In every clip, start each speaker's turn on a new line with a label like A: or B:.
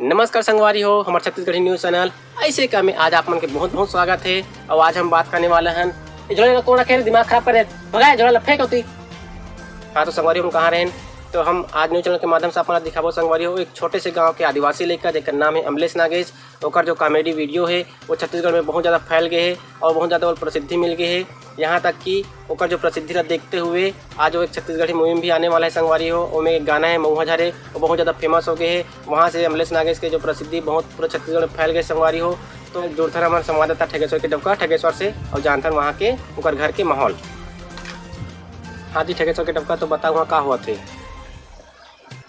A: नमस्कार संगवारी हो हमारे छत्तीसगढ़ी न्यूज़ चैनल ऐसे का में आज आप मन के बहुत बहुत स्वागत है। और आज हम बात करने वाले हैं जोड़े कौन रखे दिमाग खराब करे भगाए जोड़ा फेंक होती। हाँ तो संगवारी हम कहाँ रहे तो हम आज न्यूज़ चैनल के माध्यम से अपना दिखाबो संगवारी हो एक छोटे से गांव के आदिवासी लड़का जिसका नाम है अमलेश नागेश। और जो कॉमेडी वीडियो है वो छत्तीसगढ़ में बहुत ज़्यादा फैल गए है और बहुत ज़्यादा प्रसिद्धि मिल गई है। यहाँ तक कि ओकर जो प्रसिद्धि को देखते हुए आज वो एक छत्तीसगढ़ी मुहिम भी आने वाला है संगवारी हो। उसमें एक गाना है महुआ झरे वो बहुत ज़्यादा फेमस हो गए है। वहाँ से अमलेश नागेश के जो प्रसिद्धि बहुत पूरे छत्तीसगढ़ में फैल गए संगवारी हो। तो जुड़थर हमारे संवाददाता ठगेश्वर के डबका ठगेश्वर से और जानथर वहाँ के उनकर घर के माहौल। हाँ जी ठगेश्वर के डबका तो बताओ वहाँ का हुआ थे।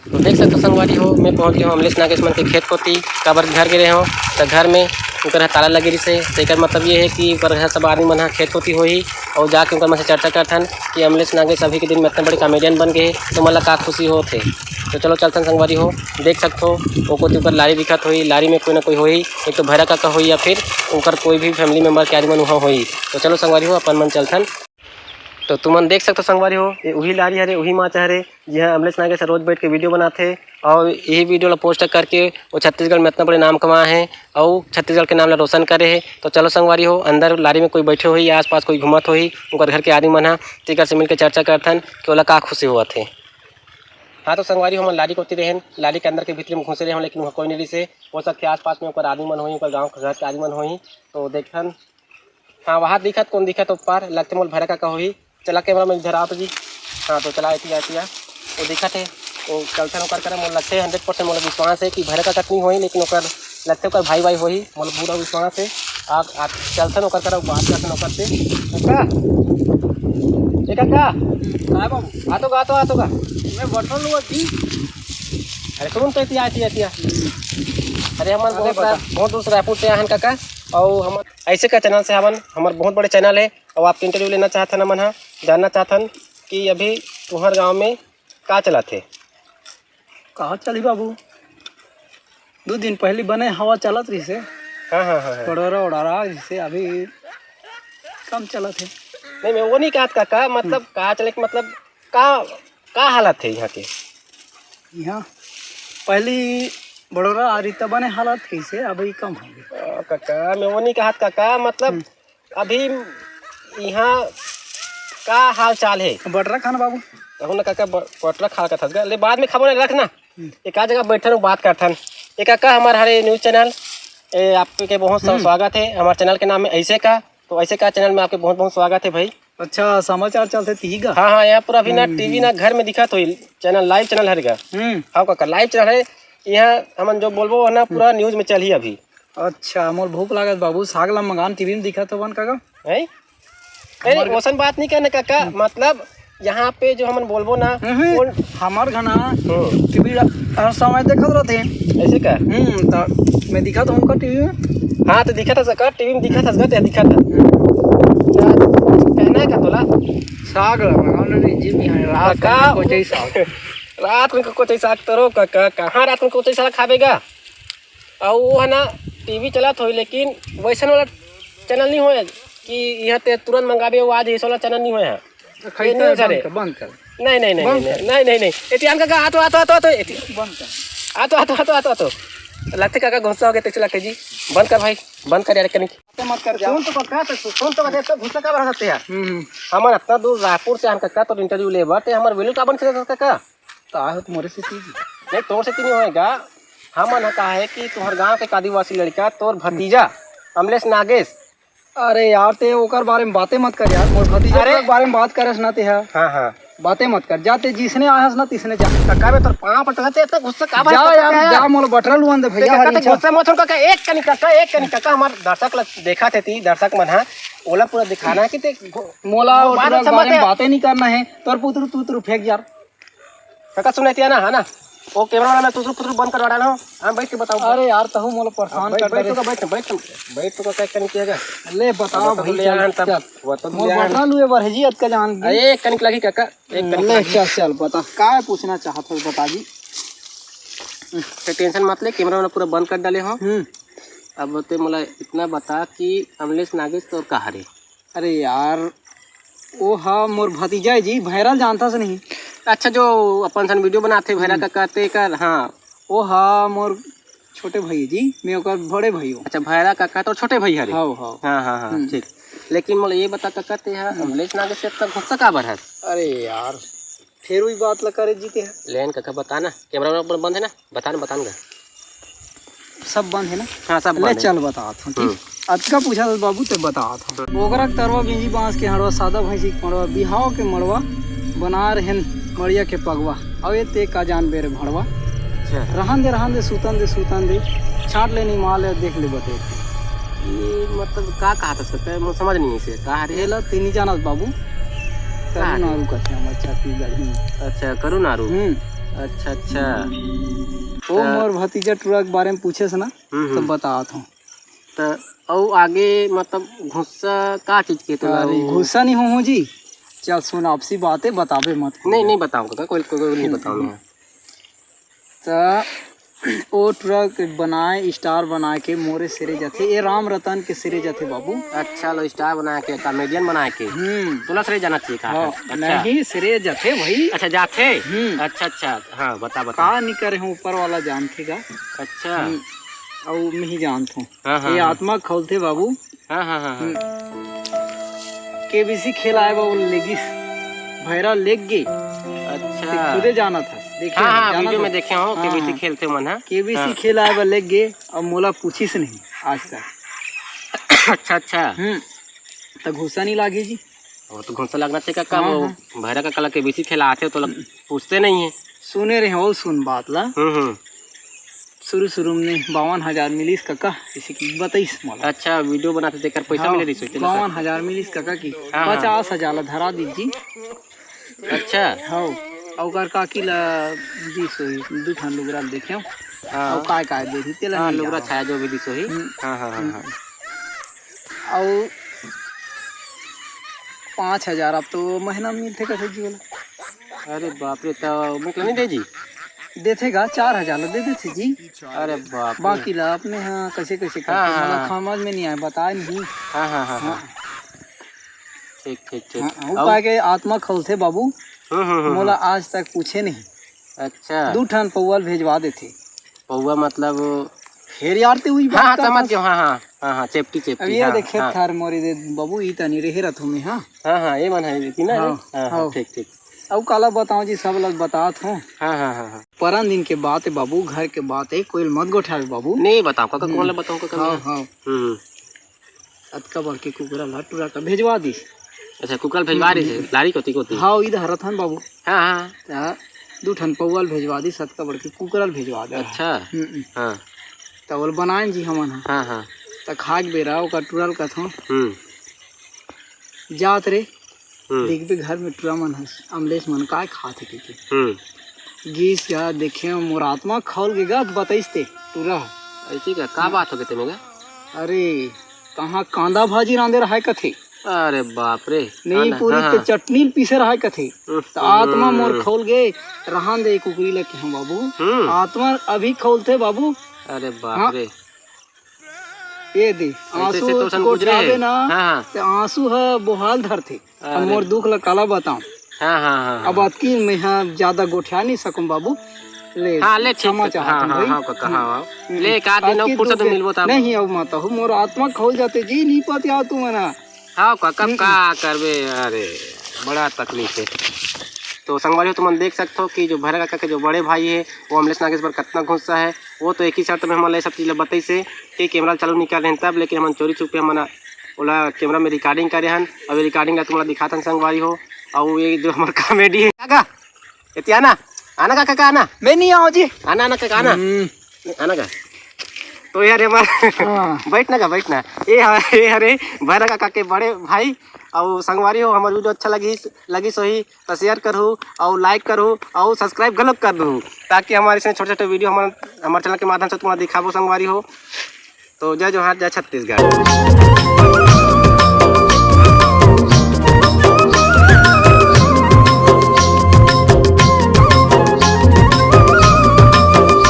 A: तो देख सकते संगवारी हो मैं पहुँच गया हूँ अमलेश नागेश मन के खेत पोती काबर घर गिरे हो तो घर में उनकर ताला लगे रही से तेकर मतलब ये है कि घर सब आदमी मन खेत पोती हो ही और जाके उनकर मन से चर्चा करथन कि अमलेश नागेश अभी के दिन में इतने बड़े कॉमेडियन बन गए तो मतलब का खुशी हो थे। तो चलो चलते संगवारी हो देख सकते हो वो कोती ऊपर लारी दिखत हुई लारी में कोई ना कोई होई एक तो भैरा काका होई या फिर उनकर कोई भी फैमिली मेम्बर के आदमी मन वहाँ होई। तो चलो संगवारी हो अपन मन चलथन। तो तुमन देख सकते हो संगवारी हो ये वही लारी हरे वही माचा हरे जी हाँ अमलेश नागेश रोज बैठ के वीडियो बनाते और यही वीडियो ला पोस्ट करके वो छत्तीसगढ़ में इतना बड़े नाम कमाए हैं और छत्तीसगढ़ के नाम ला रोशन करे है। तो चलो संगवारी हो अंदर लारी में कोई बैठे हुई आसपास कोई घूमत हुई उनका घर के आदमी मन हा तेकर से मिलकर चर्चा करथन कि ओला का खुशी हुआ थे। हाँ तो संगवारी हम लारी कोती रहें लारी के अंदर के भीतर में घुसे रहे लेकिन वहाँ कोई नहीं से हो सकते आसपास में ऊपर आदमी मन हुई ऊपर गाँव घर के आदमी मन हुई। तो देखन हाँ वहाँ दिखत कौन दिखत ऊपर लगते मोल भैरा का हुई चला कैमरा में इधर आप जी। हाँ तो चला ऐसी वो दिखत है वो चलते ओकर करे मोल लगते 100% मोल विश्वास है कि भैरा का कटनी होई लेकिन ओकर लगते ओकर भाई भाई होई मोल पूरा विश्वास है। आप चलते ओकर करे बात करते ओकर से काका हां बाबू आतो का मैं बैठल हूं अभी। अरे तुम तो इतिया अरे हमन बहुत दूर से रायपुर से आहन काका और हम ऐसे का चैनल से हमारे बहुत बड़े चैनल है और आपके इंटरव्यू लेना चाहते हैं मन हाँ जानना चाहतन कि अभी तुम्हारे गांव में का चला थे।
B: कहाँ चली बाबू 2 दिन पहले बने हवा चलत रही से
A: हाँ
B: उड़ारा जैसे अभी कम चला थे।
A: नहीं मैं वो नहीं कहा काका मतलब कहा चले मतलब का हालत है यहाँ के
B: यहाँ पहली बड़ोरा आ रही तब बने हालत कैसे अभी कम हो गई।
A: काका मैं वो नहीं कहा काका मतलब अभी यहाँ का हाल चाल है
B: बटरा खाना बाबू
A: कहूँ ना काका बटरा खा का था ले बाद में खबर नहीं रखना एक आध जगह बैठन बात करथन। एक काका हमारे हरे न्यूज़ चैनल आपके बहुत स्वागत है हमारे चैनल के नाम है ऐसे का। तो ऐसे का चैनल में आपके बहुत बहुत स्वागत है भाई।
B: अच्छा समाचार चलते थी गा।
A: हाँ यहाँ पूरा अभी ना टीवी ना घर में दिखा तो चैनल लाइव चैनल हरेगा। हाँ काका लाइव चैनल है यहाँ हम जो बोलबो ना पूरा न्यूज़ में चल ही अभी।
B: अच्छा मोर भूख लागत बाबू साग ला मंगान टीवी में दिखा तो वन काका
A: है अरे वैसन बात नहीं करना काका मतलब यहाँ पे जो हम बोलबो ना
B: हमार घना टीवी हर समय देखत रहते
A: ऐसे का
B: तो मैं दिखा था उनका टीवी में।
A: हाँ तो दिखा था सका टीवी में दिखा था दिखा था कहना है का तोला
B: साग मंगान जी भी है
A: रात में कोई साग तरो काका कहाँ रात में कोई साग खावेगा और वो है ना टीवी चला थोड़ी लेकिन वैसा वाला चैनल नहीं होए कि यहाँ ते तुरंत मंगावे वो आज ऐसा वाला चैनल नहीं होए
B: बंद कर
A: नहीं एटीएम काका आतो लगते काका गुस्सा हो गया तो लगते जी बंद कर भाई बंद कर यार कहीं मत कर सुन तो काका तो सुन तो बता गुस्सा का बना सकते हैं हमारे इतना दूर रायपुर से हम काका तो इंटरव्यू ले बट हमारे वैल्यू का बन सकता काका
B: तो आए तुम्हारे से
A: नहीं तोर से नहीं होएगा। हमन कहा है कि तुम्हारे गांव के आदिवासी लड़का तोर भतीजा अमलेश नागेश।
B: अरे यार ते ओकर बारे में बातें मत कर यार मोर भतीजा के बारे में बात करस ना ते
A: हाँ
B: बातें मत कर जाते जिसने आयस ना तिसने जा
A: काका में तोर पांव पटकते इतना गुस्सा का
B: जा यार जा मोर बटरल हुन दे भैया
A: काका गुस्सा मत हो काका एक कनी काका हमार दर्शक देखा थे दर्शक मन हां ओला पूरा दिखाना है कि ते
B: मोला बारे में बातें नहीं करना है तोर पुत्र फेंक यार
A: काका सुनती ना है ना वो कैमरा वाला मैं तुझे बंद करवा डाला हूं हम बैठ के बताओ।
B: अरे यार तहु मोला परेशान कर दे
A: बैठ तो क्या करनी किएगा
B: ले बताओ भाई
A: ले आन तब वो तो
B: मोर बटरा लुए बरहजियत का जान
A: एक कनिक लगी काका एक कनिक
B: चल बता का पूछना चाहत हो बता जी।
A: टेंशन मत ले कैमरा वाला पूरा बंद कर डाले हो। अब ते मोला इतना बता कि अमलेश नागेश तो कहा रे।
B: अरे यार वो हाँ मोर भतीजा जी भैरल जानता से नहीं।
A: अच्छा जो अपन सन वीडियो बनाते भैरा का कहते कर हाँ
B: वो हाँ मोर छोटे भाई जी, मैं ओकर बड़े भाई हूँ।
A: अच्छा भैरा काका तो छोटे भैया रे।
B: हाँ हाँ
A: हाँ हाँ हाँ ठीक। लेकिन मोला ये बता काका ते है अमलेश नागे से तक गुस्सा का बर है।
B: अरे यार फिर वही बात लगा रे जीते हैं।
A: लेन काका बता ना, कैमरा बंद है ना, बताना
B: सब बंद है ना।
A: हाँ सब
B: ले
A: बंद है।
B: चल बताता हूँ ठीक। आज का पूछा था बाबू तो बताता हूँ। ओकरा के तरवा बिंजी बांस के हड़वा, सादा भैंसी के मड़वा, बिहाव के मड़वा बना रहन मड़िया के पगवा, और ये ते का जान बेरे भड़वा।
A: अच्छा
B: रहन दे सूतन दे छाट लेनी माल है, देख ले बते।
A: ये मतलब का कहा था सकता है, मुझे समझ नहीं इसे कहा रे।
B: एला तेनी जानत बाबू करू नारू का छे हमर छत्तीसगढ़ में।
A: अच्छा करू नारू। अच्छा अच्छा
B: ओ मोर भतीजा टूरा के बारे में पूछे से ना तो बतात हूँ।
A: तो और आगे मतलब गुस्सा का चीज के तो
B: अरे गुस्सा नहीं हो जी, चल सुन आपसी बातें बतावे मत।
A: नहीं बताऊंगा, कोई नहीं बताऊंगा।
B: तो ओ ट्रक बनाए स्टार बना के मोरे सिरे जाते, ये राम रतन के सिरे जाते बाबू।
A: अच्छा लो स्टार बना के कॉमेडियन बना के तुला सिरे जाना चाहिए का।
B: अच्छा नहीं सिरे जाते भाई।
A: अच्छा जाते। अच्छा हाँ बता
B: का नहीं करे हूँ, ऊपर वाला जानते का।
A: अच्छा
B: और मैं ही जानता हूँ।
A: हाँ
B: ये आत्मा खोलते बाबू।
A: हाँ
B: केबीसी खेल आए बाबू, लेगिस भैरा लेग गए।
A: अच्छा
B: खुदे जाना था, देखे
A: हाँ वीडियो में देखे हो केबीसी खेलते मन है।
B: केबीसी खेल आए बा लेग गए, अब मोला पूछिस नहीं आज तक।
A: अच्छा
B: तो गुस्सा नहीं लागे जी।
A: वो तो गुस्सा लगना चाहिए का। वो भैरा का कला केबीसी खेला आते तो पूछते नहीं है।
B: सुने रहे हो सुन बात ला। शुरू में 52,000 मिलीस काका, इसी की बताइस मोला।
A: अच्छा वीडियो बनाते देखकर पैसा मिले रही सोचते
B: 52,000 मिलीस काका की 50,000 धरा दीजिए।
A: अच्छा
B: हाँ और काकी ला दी सोई दू ठन लुगरा देखे और काय दे दी तेला
A: लुगरा छाया जो भी दी सोई। हाँ
B: और 5,000 अब तो महीना में मिलते कैसे जी वाला।
A: अरे बाप रे, तो मुकला नहीं दे जी
B: देतेगा 4,000 दे देते जी।
A: अरे बाप
B: बाकी ला अपने हाँ कैसे करते मतलब समझ में नहीं आया, बताए नहीं।
A: हाँ ठीक
B: हाँ के आत्मा खोलते बाबू। मोला आज तक पूछे नहीं।
A: अच्छा
B: 2 ठन पौवल भेजवा देते।
A: पौवा मतलब
B: फिर यार ते हुई
A: हाँ समझ गया। हाँ चेप्टी
B: अब ये देखे थार मोरी दे बाबू ई तनी रहे रथ में।
A: हाँ ये मन है कि ना। हाँ ठीक
B: अब काला बताओ जी, सब लोग बतात हूँ।
A: हाँ
B: परन दिन के बात है बाबू, घर के बात है, कोई मत गोठावे बाबू।
A: नहीं बताओ काका, कौन ला बताऊं काका।
B: हाँ अतका बार के कुकरा लाटूरा का भेजवा दी।
A: अच्छा कुकल भेजवा रही है लारी कोती
B: हाँ इधर रथन बाबू।
A: हाँ
B: 2 ठन पौवल भेजवा दी, सतका बड़ के कुकरल भेजवा दे।
A: अच्छा हाँ
B: तवल बनाए जी हमन।
A: हाँ
B: त खाक बेरा ओकर टूरल कथों जात रे देखबे घर में टूरा मन हस अमलेश मन काय खाते के गीस जा देखे मोर आत्मा खोल के गा बताइस ते टूरा
A: ऐसी का बात हो गई तेमेगा।
B: अरे कहाँ कांदा भाजी रांधे रहा कथे।
A: अरे बाप रे
B: नहीं पूरी ते चटनी पीसे रहा कथे। तो आत्मा मोर खोल गए रहन दे कुकरी लगे हम बाबू। आत्मा अभी खोलते बाबू।
A: अरे बाप रे
B: ये दे आंसू गोठावे ना ते आंसू है बोहाल धरते। मोर दुख ला काला बताऊं। अब अतकी में ज्यादा गोठा नहीं सकूं बाबू। ले
A: ले क्षमा चाहता हूं ले का दिन और फुर्सत मिलबो तब
B: नहीं। अब मत हो मोर आत्मा खोल जाते जी नहीं पति आ तू मना।
A: हाँ काका का करबे। अरे बड़ा तकलीफ है। तो संगवारी हो तुम देख सकते हो कि जो भैरा काका के जो बड़े भाई है वो अमलेश नागेश पर कितना गुस्सा है। वो तो एक ही शर्त में हमारे सब चीज़ बताई से कि कैमरा चालू नहीं कर रहे हैं तब, लेकिन हम चोरी छुपे हमारा ओला कैमरा में रिकॉर्डिंग करे हन। अब रिकॉर्डिंग का तुम्हारा दिखाता संगवारी हो। और ये जो हमारा कॉमेडी है काका इतनी आना काका आना।
B: मैं नहीं आओ जी।
A: आना काका आना का। तो यार हमारा बैठना ये हरे भैरा काका के बड़े भाई। और संगवारी हो हमारी वीडियो अच्छा लगी सही तो शेयर करूँ और लाइक करूँ और सब्सक्राइब गलत कर दूँ, ताकि हमारे इसमें छोटे वीडियो हमारे चैनल के माध्यम से तुम्हारा दिखाबो संगवारी हो। तो जय जोहार, जय छत्तीसगढ़।